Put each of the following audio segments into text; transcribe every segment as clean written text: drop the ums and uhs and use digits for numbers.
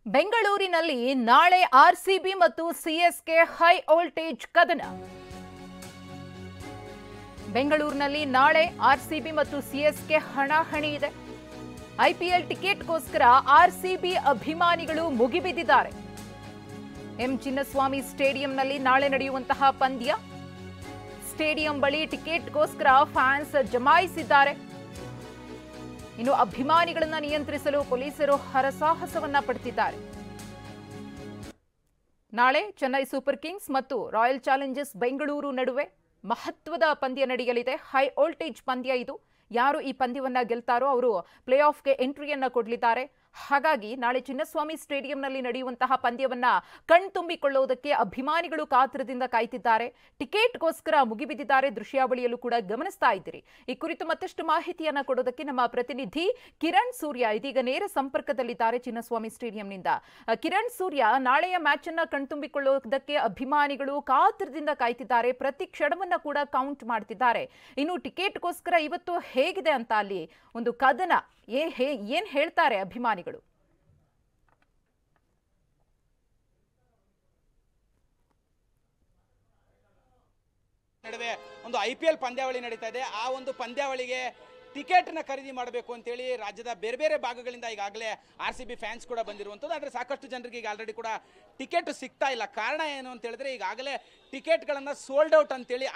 ಬೆಂಗಳೂರಿನಲ್ಲಿ ನಾಳೆ ಆರ್ಸಿಬಿ ಮತ್ತು ಸಿಎಸ್ಕೆ ಹೈ ವೋಲ್ಟೇಜ್ ಕದನ. ಬೆಂಗಳೂರಿನಲ್ಲಿ ನಾಳೆ ಆರ್ಸಿಬಿ ಮತ್ತು ಸಿಎಸ್ಕೆ ಹಣಾಹಣಿ ಇದೆ. ಐಪಿಎಲ್ ಟಿಕೆಟ್ಗೋಸ್ಕರ ಆರ್ಸಿಬಿ ಅಭಿಮಾನಿಗಳು ಮುಗಿಬಿದ್ದಿದ್ದಾರೆ. ಎಂ ಚಿನ್ನಸ್ವಾಮಿ ಸ್ಟೇಡಿಯಂನಲ್ಲಿ ನಾಳೆ ನಡೆಯುವಂತಹ ಪಂದ್ಯ. ಸ್ಟೇಡಿಯಂ ಬಳಿ ಟಿಕೆಟ್ಗೋಸ್ಕರ ಫ್ಯಾನ್ಸ್ ಜಮಾಯಿಸಿದ್ದಾರೆ. ಇನ್ನು ಅಭಿಮಾನಿಗಳನ್ನ ನಿಯಂತ್ರಿಸಲು ಪೊಲೀಸರು ಹರಸಾಹಸವನ್ನ ಪಡುತ್ತಿದ್ದಾರೆ. ನಾಳೆ ಚೆನ್ನೈ ಸೂಪರ್ ಕಿಂಗ್ಸ್ ಮತ್ತು ರಾಯಲ್ ಚಾಲೆಂಜರ್ಸ್ ಬೆಂಗಳೂರು ನಡುವೆ ಮಹತ್ವದ ಪಂದ್ಯ ನಡೆಯಲಿದೆ. ಹೈ ವೋಲ್ಟೇಜ್ ಪಂದ್ಯ ಇದು. ಯಾರು ಈ ಪಂದ್ಯವನ್ನ ಗೆಲ್ತಾರೋ ಅವರು ಪ್ಲೇ ಆಫ್ಗೆ ಎಂಟ್ರಿಯನ್ನ ಕೊಡಲಿದ್ದಾರೆ. ಹಾಗಾಗಿ ನಾಳೆ ಚಿನ್ನಸ್ವಾಮಿ ಸ್ಟೇಡಿಯಂನಲ್ಲಿ ನಡೆಯುವಂತಹ ಪಂದ್ಯವನ್ನ ಕಣ್ತುಂಬಿಕೊಳ್ಳುವುದಕ್ಕೆ ಅಭಿಮಾನಿಗಳು ಕಾತರದಿಂದ ಕಾಯ್ತಿದ್ದಾರೆ. ಟಿಕೆಟ್ಗೋಸ್ಕರ ಮುಗಿಬಿದ್ದಿದ್ದಾರೆ. ದೃಶ್ಯಾವಳಿಯಲ್ಲೂ ಕೂಡ ಗಮನಿಸ್ತಾ ಇದ್ದೀರಿ. ಈ ಕುರಿತು ಮತ್ತಷ್ಟು ಮಾಹಿತಿಯನ್ನ ಕೊಡೋದಕ್ಕೆ ನಮ್ಮ ಪ್ರತಿನಿಧಿ ಕಿರಣ್ ಸೂರ್ಯ ಇದೀಗ ನೇರ ಸಂಪರ್ಕದಲ್ಲಿದ್ದಾರೆ ಚಿನ್ನಸ್ವಾಮಿ ಸ್ಟೇಡಿಯಂನಿಂದ. ಕಿರಣ್ ಸೂರ್ಯ, ನಾಳೆಯ ಮ್ಯಾಚ್ ಅನ್ನ ಕಣ್ತುಂಬಿಕೊಳ್ಳುವುದಕ್ಕೆ ಅಭಿಮಾನಿಗಳು ಕಾತರದಿಂದ ಕಾಯ್ತಿದ್ದಾರೆ. ಪ್ರತಿ ಕ್ಷಣವನ್ನ ಕೂಡ ಕೌಂಟ್ ಮಾಡ್ತಿದ್ದಾರೆ. ಇನ್ನು ಟಿಕೆಟ್ಗೋಸ್ಕರ ಇವತ್ತು ಹೇಗಿದೆ ಅಂತ ಅಲ್ಲಿ ಒಂದು ಕದನ ಏನ್ ಹೇಳ್ತಾರೆ ಅಭಿಮಾನಿಗಳು? ನಡುವೆ ಒಂದು ಐಪಿಎಲ್ ಪಂದ್ಯಾವಳಿ ನಡೀತಾ ಇದೆ. ಆ ಒಂದು ಪಂದ್ಯಾವಳಿಗೆ ಟಿಕೆಟ್ನ ಖರೀದಿ ಮಾಡಬೇಕು ಅಂತೇಳಿ ರಾಜ್ಯದ ಬೇರೆ ಬೇರೆ ಭಾಗಗಳಿಂದ ಈಗಾಗಲೇ ಆರ್ಸಿಬಿ ಫ್ಯಾನ್ಸ್ ಕೂಡ ಬಂದಿರುವಂಥದ್ದು. ಆದರೆ ಸಾಕಷ್ಟು ಜನರಿಗೆ ಈಗ ಆಲ್ರೆಡಿ ಕೂಡ ಟಿಕೆಟ್ ಸಿಗ್ತಾ ಇಲ್ಲ. ಕಾರಣ ಏನು ಅಂತ ಹೇಳಿದ್ರೆ ಈಗಾಗಲೇ ಟಿಕೆಟ್ಗಳನ್ನು ಸೋಲ್ಡ್ ಔಟ್ ಅಂತೇಳಿ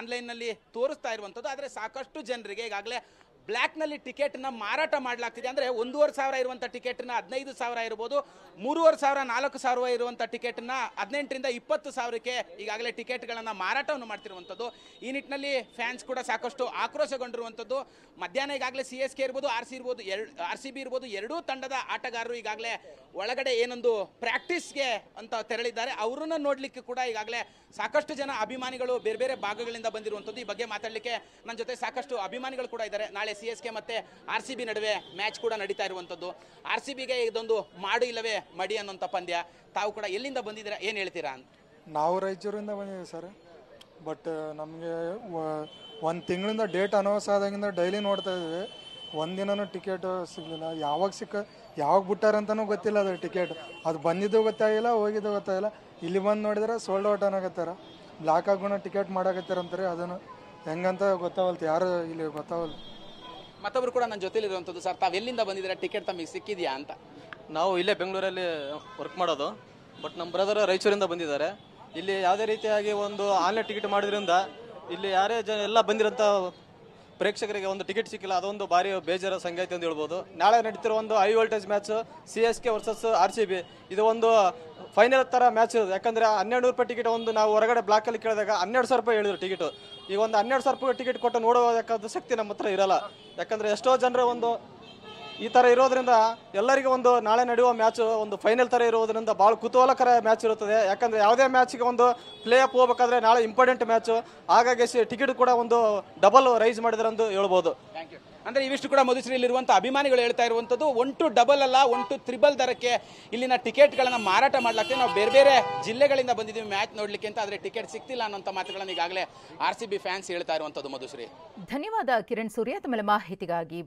ಆನ್ಲೈನ್ನಲ್ಲಿ ತೋರಿಸ್ತಾ ಇರುವಂಥದ್ದು. ಆದರೆ ಸಾಕಷ್ಟು ಜನರಿಗೆ ಈಗಾಗಲೇ ಬ್ಲ್ಯಾಕ್ನಲ್ಲಿ ಟಿಕೆಟ್ನ ಮಾರಾಟ ಮಾಡಲಾಗ್ತಿದೆ. ಅಂದರೆ 1,500 ಇರುವಂಥ ಟಿಕೆಟ್ನ 15,000 ಇರ್ಬೋದು, 3,500 4,000 ಇರುವಂಥ ಟಿಕೆಟ್ನ 18,000ರಿಂದ 20,000ಕ್ಕೆ ಈಗಾಗಲೇ ಟಿಕೆಟ್ಗಳನ್ನು ಮಾರಾಟವನ್ನು ಮಾಡ್ತಿರುವಂಥದ್ದು. ಈ ನಿಟ್ಟಿನಲ್ಲಿ ಫ್ಯಾನ್ಸ್ ಕೂಡ ಸಾಕಷ್ಟು ಆಕ್ರೋಶಗೊಂಡಿರುವಂಥದ್ದು. ಮಧ್ಯಾಹ್ನ ಈಗಾಗಲೇ CSK ಇರ್ಬೋದು, RCB ಇರ್ಬೋದು, ಎರಡೂ ತಂಡದ ಆಟಗಾರರು ಈಗಾಗಲೇ ಒಳಗಡೆ ಏನೊಂದು ಪ್ರಾಕ್ಟೀಸ್ಗೆ ಅಂತ ತೆರಳಿದ್ದಾರೆ. ಅವರನ್ನು ನೋಡಲಿಕ್ಕೆ ಕೂಡ ಈಗಾಗಲೇ ಸಾಕಷ್ಟು ಜನ ಅಭಿಮಾನಿಗಳು ಬೇರೆ ಬೇರೆ ಭಾಗಗಳಿಂದ ಬಂದಿರುವಂಥದ್ದು. ಈ ಬಗ್ಗೆ ಮಾತಾಡಲಿಕ್ಕೆ ನನ್ನ ಜೊತೆ ಸಾಕಷ್ಟು ಅಭಿಮಾನಿಗಳು ಕೂಡ ಇದ್ದಾರೆ. ನಾಳೆ CSK ಮತ್ತೆ RCB ನಡುವೆ ಮ್ಯಾಚ್ ಕೂಡ ನಡೀತಾ ಇರುವಂಥದ್ದು. RCBಗೆ ಇದೊಂದು ಮಾಡು ಇಲ್ಲವೇ ಮಡಿ ಅನ್ನೋಂಥ ಪಂದ್ಯ. ತಾವು ಕೂಡ ಎಲ್ಲಿಂದ ಬಂದಿದ್ದೀರಾ, ಏನು ಹೇಳ್ತೀರಾ ಅಂತ? ನಾವು ರಾಯಚೂರಿಂದ ಬಂದಿದ್ದೀವಿ ಸರ್. ಬಟ್ ನಮಗೆ ಒಂದು ತಿಂಗಳಿಂದ ಡೇಟ್ ಅನೌನ್ಸ್ ಆದಾಗಿಂದ ಡೈಲಿ ನೋಡ್ತಾ ಇದ್ದೀವಿ. ಒಂದಿನೂ ಟಿಕೆಟ್ ಸಿಗಲಿಲ್ಲ. ಯಾವಾಗ ಬಿಟ್ಟಾರಂತನೂ ಗೊತ್ತಿಲ್ಲ. ಅದು ಟಿಕೆಟ್ ಅದು ಬಂದಿದ್ದು ಗೊತ್ತಾಗಿಲ್ಲ, ಹೋಗಿದ್ದು ಗೊತ್ತಾಗಿಲ್ಲ. ಇಲ್ಲಿ ಬಂದು ನೋಡಿದ್ರೆ ಸೋಲ್ಡ್ ಔಟ್ ಅನ್ನಕತ್ತಾರ. ಬ್ಲಾಕ್ ಆಗೋಣ ಟಿಕೆಟ್ ಮಾಡಕತ್ತಾರಂತಾರೆ. ಅದನ್ನು ಹೆಂಗಂತ ಗೊತ್ತಾಗಲ್ತು, ಯಾರು ಇಲ್ಲಿ ಗೊತ್ತಾಗಲ್ಲ. ಮತ್ತೊಬ್ರು ಕೂಡ ನನ್ನ ಜೊತೆಲಿರುವಂಥದ್ದು. ಸರ್, ತಾವು ಎಲ್ಲಿಂದ ಬಂದಿದ್ದೀರಾ? ಟಿಕೆಟ್ ತಮಗೆ ಸಿಕ್ಕಿದೆಯಾ ಅಂತ? ನಾವು ಇಲ್ಲೇ ಬೆಂಗಳೂರಲ್ಲಿ ವರ್ಕ್ ಮಾಡೋದು. ಬಟ್ ನಮ್ಮ ಬ್ರದರ್ ರಾಯಚೂರಿಂದ ಬಂದಿದ್ದಾರೆ. ಇಲ್ಲಿ ಯಾವುದೇ ರೀತಿಯಾಗಿ ಒಂದು ಆನ್ಲೈನ್ ಟಿಕೆಟ್ ಮಾಡೋದ್ರಿಂದ ಇಲ್ಲಿ ಯಾರೇ ಎಲ್ಲ ಬಂದಿರೋಂಥ ಪ್ರೇಕ್ಷಕರಿಗೆ ಒಂದು ಟಿಕೆಟ್ ಸಿಕ್ಕಿಲ್ಲ. ಅದೊಂದು ಭಾರಿ ಬೇಜಾರ ಸಂಗತಿ ಅಂತ ಹೇಳ್ಬೋದು. ನಾಳೆ ನಡೀತಿರೋ ಒಂದು high voltage match CSK versus RCB. ಇದು ಒಂದು ಫೈನಲ್ ಥರ ಮ್ಯಾಚ್ ಇರೋದು. ಯಾಕಂದರೆ 1,200 ರೂಪಾಯಿ ಟಿಕೆಟ್ ಒಂದು ನಾವು ಹೊರಗಡೆ ಬ್ಲಾಕಲ್ಲಿ ಕೇಳಿದಾಗ 1,200 ರೂಪಾಯಿ ಹೇಳಿದ್ರು ಟಿಕೆಟ್. ಈಗ ಒಂದು 1,200 ರೂಪಾಯಿ ಟಿಕೆಟ್ ಕೊಟ್ಟು ನೋಡೋದಕ್ಕಾದ ಶಕ್ತಿ ನಮ್ಮ ಹತ್ರ ಇರಲ್ಲ. ಯಾಕಂದರೆ ಎಷ್ಟೋ ಜನರು ಒಂದು ಈ ಥರ ಇರೋದ್ರಿಂದ ಎಲ್ಲರಿಗೂ ಒಂದು ನಾಳೆ ನಡೆಯುವ ಮ್ಯಾಚು ಒಂದು ಫೈನಲ್ ಥರ ಇರೋದ್ರಿಂದ ಭಾಳ ಕುತೂಹಲಕರ ಮ್ಯಾಚ್ ಇರುತ್ತದೆ. ಯಾಕಂದರೆ ಯಾವುದೇ ಮ್ಯಾಚ್ಗೆ ಒಂದು ಪ್ಲೇ ಆಫ್ ಹೋಗ್ಬೇಕಾದ್ರೆ ನಾಳೆ ಇಂಪಾರ್ಟೆಂಟ್ ಮ್ಯಾಚು. ಹಾಗಾಗಿ ಟಿಕೆಟ್ ಕೂಡ ಒಂದು ಡಬಲ್ ರೈಸ್ ಮಾಡಿದ್ರೆ ಅಂತ ಹೇಳ್ಬೋದು. Thank you. ಅಂದರೆ ಇವಿಷ್ಟು ಕೂಡ ಮಧುಶ್ರೀಲಿರುವಂಥ ಅಭಿಮಾನಿಗಳು ಹೇಳ್ತಾ ಇರುವಂಥದ್ದು 1 to ಡಬಲ್ ಅಲ್ಲ, 1 to ತ್ರಿಬಲ್ ದರಕ್ಕೆ ಇಲ್ಲಿನ ಟಿಕೆಟ್ಗಳನ್ನು ಮಾರಾಟ ಮಾಡಲಾಗ್ತದೆ. ನಾವು ಬೇರೆ ಬೇರೆ ಜಿಲ್ಲೆಗಳಿಂದ ಬಂದಿದ್ದೀವಿ ಮ್ಯಾಚ್ ನೋಡಲಿಕ್ಕೆ ಅಂತ. ಆದರೆ ಟಿಕೆಟ್ ಸಿಗ್ತಿಲ್ಲ ಅನ್ನೋಂಥ ಮಾತುಗಳನ್ನು ಈಗಾಗಲೇ RCB ಫ್ಯಾನ್ಸ್ ಹೇಳ್ತಾ ಇರುವಂಥದ್ದು. ಮಧುಶ್ರೀ, ಧನ್ಯವಾದ ಕಿರಣ್ ಸೂರ್ಯ ತಮ್ಮ ಮಾಹಿತಿಗಾಗಿ.